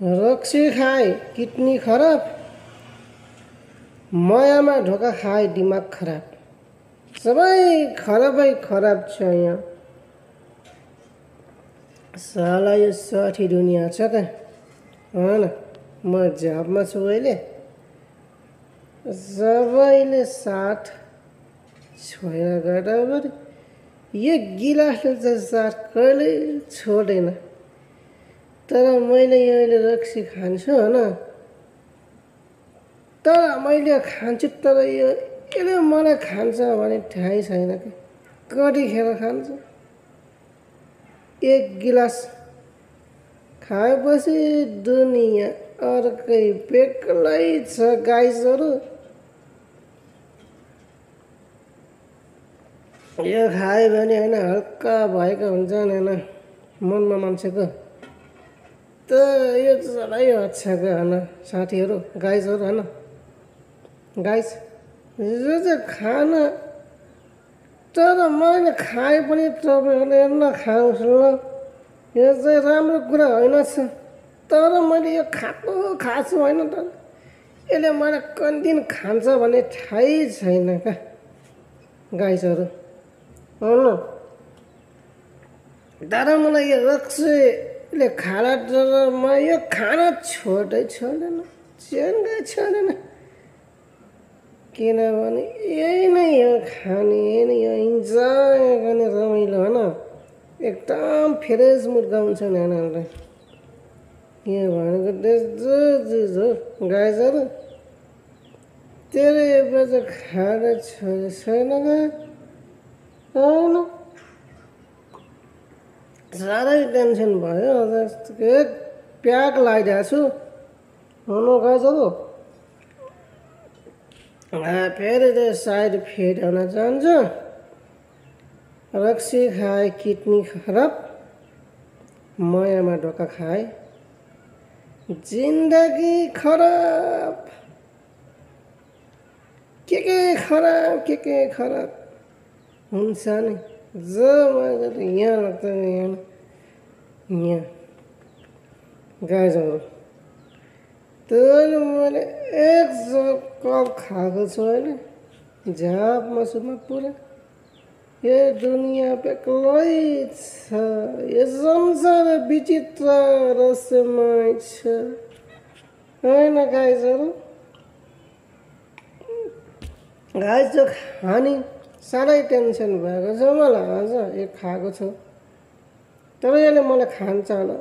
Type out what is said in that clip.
रक्सी खाए किडनी खराब, मायामा धोका खाए दिमाग खराब। सबै खराबै खराब छ यहाँ। साला यो साठी दुनियाँ छ त होइन। म झापमा छु अहिले। सबैले साथ छोडेर गएर पनि यो गिलासले चाहिँ साथ कहिले छोड्दैन। तर मैले यो अहिले रक्सी खान्छु होइन। तर मैले खान्छु तर यसले मलाई खान्छ भने थाहै छैन कि कतिखेर खान्छ। एक गिलास खाएपछि दुनियाँ अर्कै बेग्लै छ गाइसहरू। यो खायो भने होइन हल्का भएको हुन्छ नि होइन मनमा मान्छेको। त यो चलै अच्छाको होइन साथीहरू गाइसहरू होइन। गाइस यो चाहिँ खान तर मैले खाए पनि तपाईँहरूले नखानुहोस् ल। यो चाहिँ राम्रो कुरा होइन छ। तर मैले यो खाएको छु होइन। तर यसले मलाई कति दिन खान्छ भन्ने थाहै छैन क्या गाइसहरू होइन। तर मलाई यो रक्सीले खाना तर म यो खाना छोड्दैन छोड्दैन। किनभने यही नै हो खाने, यही नै हो इन्जोय गर्ने रमाइलो होइन। एकदम फ्रेस मुड गाउँछ नानीहरूलाई। के भनेको त्यस्तो गाइसहरू तेरो यो बच्चा खाएर छैन होइन। साह्रै टेन्सन भयो प्याक लगाइदिएको छु हुनु गाइसहरू। फेरि त्यो साइड फिट हुन चाहन्छु। रक्सी खाए किडनी खराब, मायामा धोका खाए जिन्दगी खराब। के खराब हुन्छ नि जो मजाले यहाँ लाग्छ यहाँ गाइसहरू। तर मैले एक कप खाएको छु अहिले झापमा छु म पुरा। यो दुनियाँ बेग्लै छ। यो संसार विचित्र रहस्यमय छ होइन गाइसहरू। गाइस जो खाने साह्रै टेन्सन भएको छ मलाई आज यो खाएको छु। तर यसले मलाई खान्छ होला।